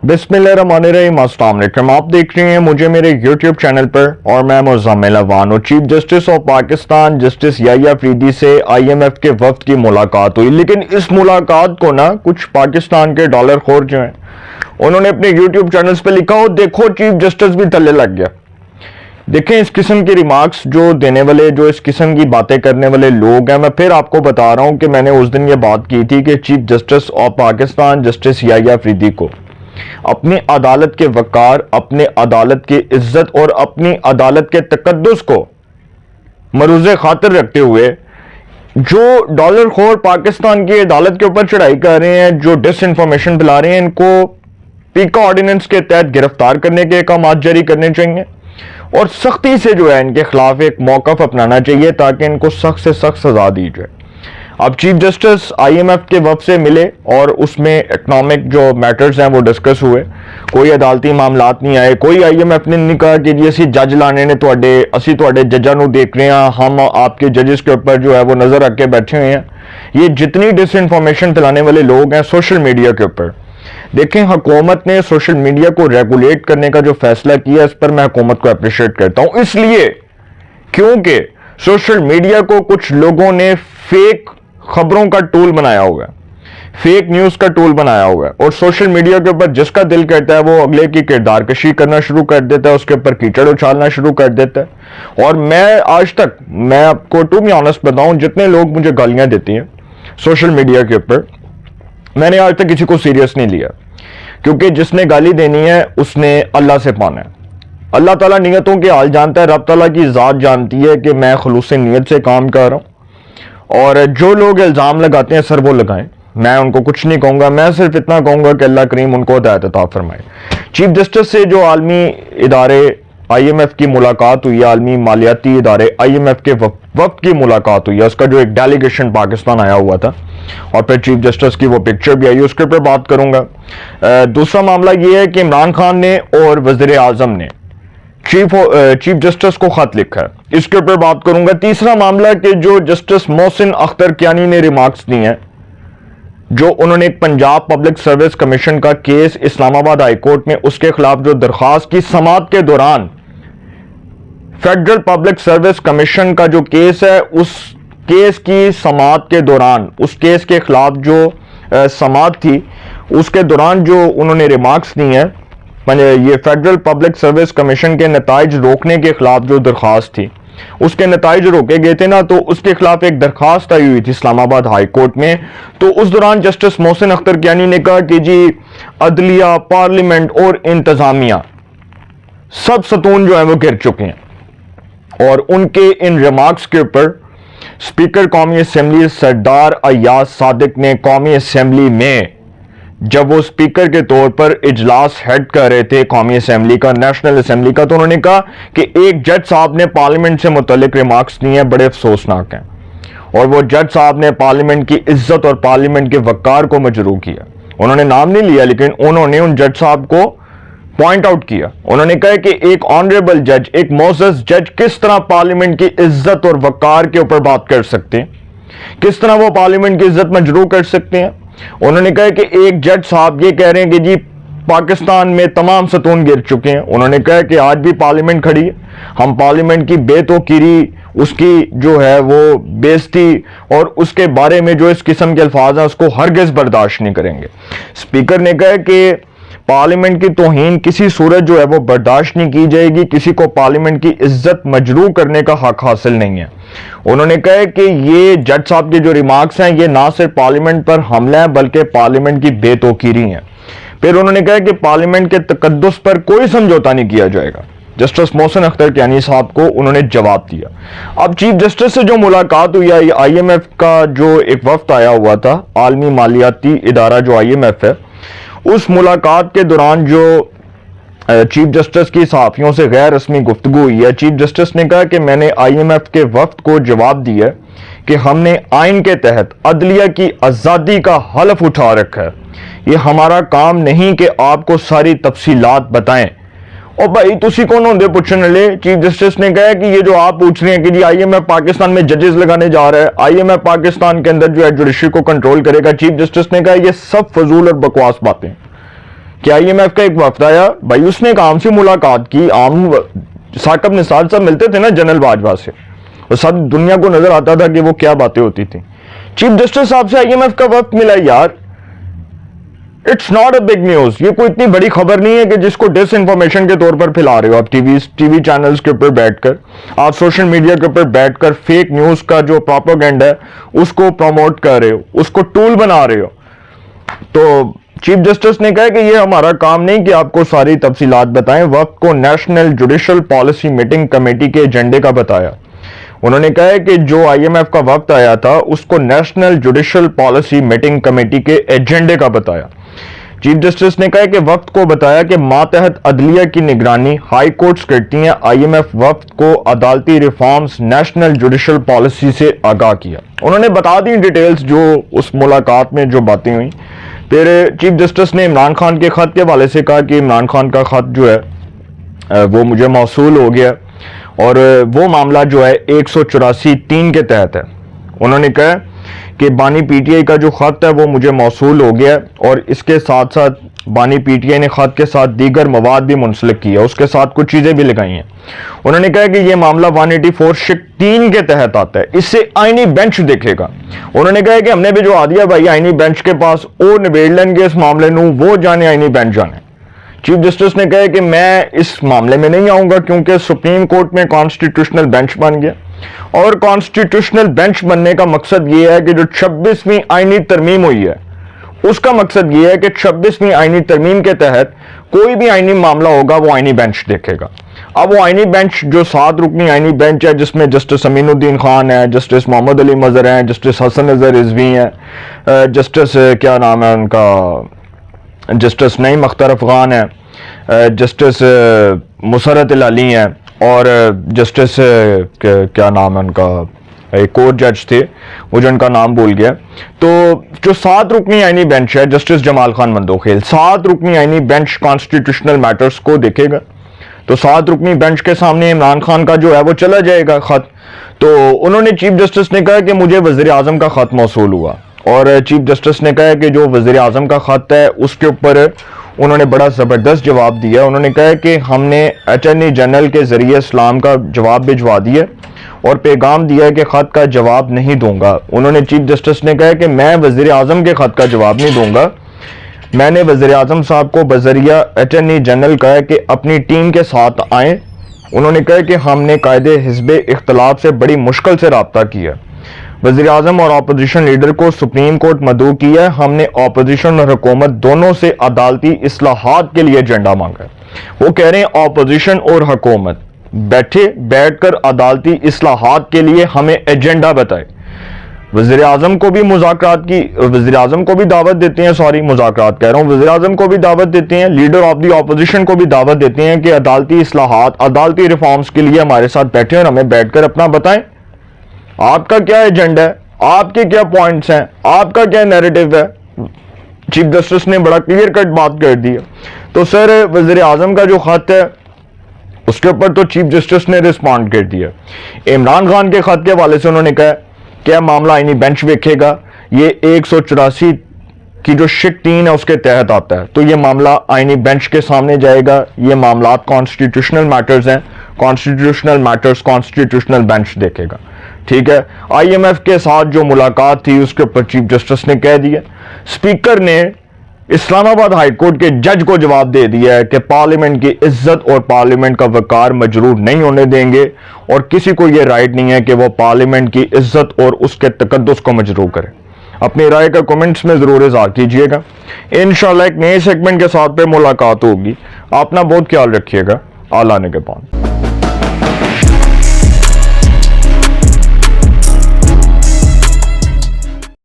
बिस्मिल्लाहिर्रहमानिर्रहीम। अस्सलाम वालेकुम। आप देख रहे हैं मुझे मेरे यूट्यूब चैनल पर और मैं मुज़म्मिल अवान और chief justice of Pakistan justice Yahya Afridi से IMF के वफ्द की मुलाकात हुई। लेकिन इस मुलाकात को ना कुछ पाकिस्तान के डॉलर खोर जो हैं उन्होंने अपने यूट्यूब चैनल्स पे लिखा हो देखो चीफ जस्टिस भी थल्ले लग गया। देखें इस किस्म के रिमार्क्स जो देने वाले, जो इस किस्म की बातें करने वाले लोग हैं, मैं फिर आपको बता रहा हूं कि मैंने उस दिन ये बात की थी कि chief justice of Pakistan justice Yahya Afridi को अपनी अदालत के वकार, अपने अदालत की इज्जत और अपनी अदालत के तकद्दुस को मरूज़े खातिर रखते हुए जो डॉलर खोर पाकिस्तान की अदालत के ऊपर चढ़ाई कर रहे हैं, जो डिस इंफॉर्मेशन फैला रहे हैं, इनको पीका ऑर्डिनेंस के तहत गिरफ्तार करने के अहकाम जारी करने चाहिए और सख्ती से जो है इनके खिलाफ एक मौक़िफ़ अपनाना चाहिए ताकि इनको सख्त से सख्त सजा दी जाए। अब चीफ जस्टिस IMF के वफ्द से मिले और उसमें इकनॉमिक जो मैटर्स हैं वो डिस्कस हुए। कोई अदालती मामलात नहीं आए। कोई IMF ने नहीं कहा कि जी असी जज लाने ने असी तुहाडे जजां नूं देख रहे हैं, हम आपके जजेस के ऊपर जो है वो नजर रख के बैठे हुए हैं। ये जितनी डिस इन्फॉर्मेशन फैलाने वाले लोग हैं सोशल मीडिया के ऊपर, देखें हुकूमत ने सोशल मीडिया को रेगुलेट करने का जो फैसला किया इस पर मैं हुकूमत को अप्रिशिएट करता हूं, इसलिए क्योंकि सोशल मीडिया को कुछ लोगों ने फेक खबरों का टूल बनाया हुआ है, फेक न्यूज का टूल बनाया हुआ है और सोशल मीडिया के ऊपर जिसका दिल करता है वो अगले की किरदार कशी करना शुरू कर देता है, उसके ऊपर कीचड़ उछालना शुरू कर देता है। और मैं आज तक, मैं आपको टू बी ऑनेस्ट बताऊं, जितने लोग मुझे गालियां देती हैं सोशल मीडिया के ऊपर, मैंने आज तक किसी को सीरियस नहीं लिया, क्योंकि जिसने गाली देनी है उसने अल्लाह से पाना है। अल्लाह ताला नियतों के हाल जानता है, रब ताला की ज़ात जानती है कि मैं खुलूस नीयत से काम कर रहा हूँ। और जो लोग इल्ज़ाम लगाते हैं सर वो लगाएं, मैं उनको कुछ नहीं कहूँगा। मैं सिर्फ इतना कहूँगा कि अल्लाह करीम उनको हिदायत अता फरमाए। चीफ जस्टिस से जो आलमी इदारे IMF की मुलाकात हुई, आलमी मालियाती इदारे IMF के वक्त की मुलाकात हुई है, उसका जो एक डेलीगेशन पाकिस्तान आया हुआ था और फिर चीफ जस्टिस की वो पिक्चर भी आई, उसके ऊपर बात करूँगा। दूसरा मामला ये है कि इमरान खान ने और वज़ीर आज़म ने चीफ जस्टिस को खत लिखा है, इसके ऊपर बात करूंगा। तीसरा मामला कि जो जस्टिस मोहसिन अख्तर कियानी ने रिमार्क्स दिए हैं, जो उन्होंने एक पंजाब पब्लिक सर्विस कमीशन का केस इस्लामाबाद हाई कोर्ट में उसके खिलाफ जो दरखास्त की समाअत के दौरान फेडरल पब्लिक सर्विस कमीशन का जो केस है, उस केस की समाअत के दौरान, उस केस के खिलाफ जो समाअत थी उसके दौरान जो उन्होंने रिमार्क्स दिए हैं, ये फेडरल पब्लिक सर्विस कमीशन के नताइज रोकने के खिलाफ जो दरखास्त थी, उसके नताइज रोके गए थे ना, तो उसके खिलाफ एक दरखास्त आई हुई थी इस्लामाबाद हाई कोर्ट में। तो उस दौरान जस्टिस मोहसिन अख्तर कियानी ने कहा कि जी अदलिया, पार्लियामेंट और इंतजामिया सब सतून जो है वो गिर चुके हैं। और उनके इन रिमार्क्स के ऊपर स्पीकर कौमी असम्बली सरदार अयाज सादिक ने कौमी असम्बली में, जब वो स्पीकर के तौर पर इजलास हेड कर रहे थे कौमी असम्बली का, नेशनल असम्बली का, तो उन्होंने कहा कि एक जज साहब ने पार्लियामेंट से मुतल्लिक रिमार्क्स दिए हैं, बड़े अफसोसनाक हैं। और वो जज साहब ने पार्लियामेंट की इज्जत और पार्लियामेंट के वकार को मजरूह किया। उन्होंने नाम नहीं लिया, लेकिन उन्होंने उन जज साहब को पॉइंट आउट किया। उन्होंने कहा कि एक ऑनरेबल जज, एक मोअज़्ज़ज़ जज किस तरह पार्लियामेंट की इज्जत और वकार के ऊपर बात कर सकते हैं, किस तरह वो पार्लियामेंट की इज्जत मजरूह कर सकते हैं। उन्होंने कहा कि एक जज साहब ये कह रहे हैं कि जी पाकिस्तान में तमाम सतून गिर चुके हैं। उन्होंने कहा कि आज भी पार्लियामेंट खड़ी है, हम पार्लियामेंट की बेतौकीरी, उसकी जो है वो बेइज्जती और उसके बारे में जो इस किस्म के अल्फाज हैं उसको हरगिज़ बर्दाश्त नहीं करेंगे। स्पीकर ने कहा कि पार्लियामेंट की तौहीन किसी सूरत जो है वो बर्दाश्त नहीं की जाएगी, किसी को पार्लियामेंट की इज्जत मजरूह करने का हक हासिल नहीं है। उन्होंने कहा कि ये जज साहब के जो रिमार्क्स हैं ये ना सिर्फ पार्लियामेंट पर हमला है बल्कि पार्लियामेंट की बेतौकीरी है। फिर उन्होंने कहा कि पार्लियामेंट के तकद्दुस पर कोई समझौता नहीं किया जाएगा। जस्टिस मोहसिन अख्तर कियानी साहब को उन्होंने जवाब दिया। अब चीफ जस्टिस से जो मुलाकात हुई है, IMF का जो एक वफ्द आया हुआ था, आलमी मालियाती इदारा जो IMF है, उस मुलाकात के दौरान जो चीफ जस्टिस की सहाफियों से गैर रस्मी गुफ्तगू हुई है, चीफ जस्टिस ने कहा कि मैंने IMF के वफ्द को जवाब दिया कि हमने आइन के तहत अदलिया की आज़ादी का हलफ उठा रखा है, ये हमारा काम नहीं कि आपको सारी तफसीलात बताएं। और भाई तुसी कौन होंगे पूछने वाले? चीफ जस्टिस ने कहा कि ये जो आप पूछ रहे हैं कि जी IMF पाकिस्तान में जजेस लगाने जा रहा है, IMF पाकिस्तान के अंदर जो है जुडिशरी को कंट्रोल करेगा, चीफ जस्टिस ने कहा ये सब फजूल और बकवास बातें। کہ IMF کا ایک وفد آیا بھائی, اس نے ایک عام سی ملاقات کی, عام ثاقب نثار صاحب ملتے تھے نا جنرل باجوہ سے, اور سب دنیا کو نظر آتا تھا کہ وہ کیا باتیں ہوتی تھیں. چیف جسٹس صاحب سے IMF کا وفد ملا یار, it's not a big news. یہ کوئی اتنی بڑی خبر نہیں ہے کہ جس کو ڈس انفارمیشن کے طور پر پھیلا رہے ہو آپ ٹی وی چینلز کے اوپر بیٹھ کر, آپ سوشل میڈیا کے اوپر بیٹھ کر فیک نیوز کا جو پروپیگنڈا ہے اس کو پروموٹ کر رہے ہو, اس کو ٹول بنا رہے ہو. تو چیف جسٹس نے کہا کہ یہ ہمارا کام نہیں کہ آپ کو ساری تفصیلات بتائیں. وفد کو national judicial policy meeting committee کے ایجنڈے کا بتایا. انہوں نے کہا کہ جو IMF کا وفد آیا تھا اس کو national judicial policy meeting committee کے ایجنڈے کا بتایا. چیف جسٹس نے کہا کہ وفد کو بتایا کہ ماتحت عدلیہ کی نگرانی ہائی کورٹس کرتی ہیں. IMF وفد کو عدالتی ریفارمز نیشنل جوڈیشل پالیسی سے آگاہ کیا. انہوں نے بتا دی ڈیٹیلز جو اس ملاقات میں جو باتیں ہوئیں. پھر چیف جسٹس نے عمران خان کے خط کے حوالے سے کہا کہ عمران خان کا خط جو ہے وہ مجھے موصول ہو گیا, اور وہ معاملہ جو ہے 184(3) کے تحت ہے. انہوں نے کہا کہ بانی PTI کا جو خط ہے وہ مجھے موصول ہو گیا, اور اس کے ساتھ ساتھ بانی PTI نے خط کے ساتھ دیگر مواد بھی منسلک کیا, اس کے ساتھ کچھ چیزیں بھی لگائی ہیں. انہوں نے کہا کہ یہ معاملہ 184(3) کے تحت آتا ہے, اس سے آئینی بینچ دیکھے گا. انہوں نے کہا کہ ہم نے بھی جو دیا بھائی آئینی بینچ کے پاس اور نبیڑ لیں گے اس معاملے نو, وہ جانے آئینی بینچ جانے. چیف جسٹس نے کہا کہ میں اس معاملے میں نہیں آؤں گا کیونکہ سپریم کورٹ میں کانسٹیٹیوشنل بینچ بن گیا, اور کانسٹیٹیوشنل بینچ بننے کا مقصد یہ ہے کہ جو 26ویں آئینی ترمیم ہوئی ہے اس کا مقصد یہ ہے کہ 26ویں آئینی ترمیم کے تحت کوئی بھی آئینی معاملہ ہوگا وہ آئینی بینچ دیکھے گا. اب وہ آئینی بینچ جو 7 رکنی آئینی بینچ ہے جس میں جسٹس امین الدین خان ہے, جسٹس محمد علی مظہر ہیں, جسٹس حسن اظہر رضوی ہیں, جسٹس کیا نام ہے ان کا, جسٹس نعیم اختر افغان ہے, جسٹس مسرت العلی ہیں, اور جسٹس کیا نام ہے ان کا, ایک اور جج تھے مجھے ان کا نام بھول گیا. تو جو 7 رکنی آئینی بینچ ہے, جسٹس جمال خان مندوخیل, 7 رکنی آئینی بینچ کانسٹیٹیوشنل میٹرز کو دیکھے گا. تو 7 رکنی بینچ کے سامنے عمران خان کا جو ہے وہ چلا جائے گا خط. تو انہوں نے چیف جسٹس نے کہا کہ مجھے وزیر اعظم کا خط موصول ہوا, اور چیف جسٹس نے کہا کہ جو وزیر اعظم کا خط ہے اس کے اوپر انہوں نے بڑا زبردست جواب دیا. انہوں نے کہا کہ ہم نے اٹارنی جنرل کے ذریعے اسلام کا جواب بھجوا دیا اور پیغام دیا کہ خط کا جواب نہیں دوں گا. انہوں نے چیف جسٹس نے کہا کہ میں وزیر اعظم کے خط کا جواب نہیں دوں گا. میں نے وزیر اعظم صاحب کو بذریعہ اٹارنی جنرل کہا کہ اپنی ٹیم کے ساتھ آئیں. انہوں نے کہا کہ ہم نے قائد حزب اختلاف سے بڑی مشکل سے رابطہ کیا. وزیر اعظم اور اپوزیشن لیڈر کو سپریم کورٹ مدعو کیا ہے. ہم نے اپوزیشن اور حکومت دونوں سے عدالتی اصلاحات کے لیے ایجنڈا مانگا ہے. وہ کہہ رہے ہیں اپوزیشن اور حکومت بیٹھ کر عدالتی اصلاحات کے لیے ہمیں ایجنڈا بتائے. وزیر اعظم کو بھی دعوت دیتے ہیں, مذاکرات کہہ رہا ہوں, وزیر اعظم کو بھی دعوت دیتے ہیں, لیڈر آف دی اپوزیشن کو بھی دعوت دیتے ہیں کہ عدالتی اصلاحات, عدالتی ریفارمز کے لیے ہمارے ساتھ بیٹھیں اور ہمیں بیٹھ کر اپنا بتائیں آپ کا کیا ایجنڈا ہے, آپ کے کیا پوائنٹس ہیں, آپ کا کیا نیریٹو ہے. چیف جسٹس نے بڑا کلیئر کٹ بات کر دی ہے. تو سر وزیر اعظم کا جو خط ہے اس کے اوپر تو چیف جسٹس نے رسپونڈ کر دیا. عمران خان کے خط کے حوالے سے انہوں نے کہا کیا معاملہ آئینی بینچ دیکھے گا, یہ 184 کی جو شک 3 ہے اس کے تحت آتا ہے, تو یہ معاملہ آئینی بینچ کے سامنے جائے گا. یہ معاملات کانسٹیٹیوشنل میٹرز ہیں, کانسٹیٹیوشنل میٹرز کانسٹیٹیوشنل بینچ دیکھے گا. ٹھیک ہے. IMF کے ساتھ جو ملاقات تھی اس کے اوپر چیف جسٹس نے کہہ دیا. اسپیکر نے اسلام آباد ہائی کورٹ کے جج کو جواب دے دیا ہے کہ پارلیمنٹ کی عزت اور پارلیمنٹ کا وقار مجروح نہیں ہونے دیں گے, اور کسی کو یہ رائٹ نہیں ہے کہ وہ پارلیمنٹ کی عزت اور اس کے تقدس کو مجروح کرے. اپنی رائے کا کمنٹس میں ضرور اظہار کیجئے گا. انشاءاللہ ایک نئے سیگمنٹ کے ساتھ پہ ملاقات ہوگی. اپنا بہت خیال رکھیے گا. اللہ نگہبان.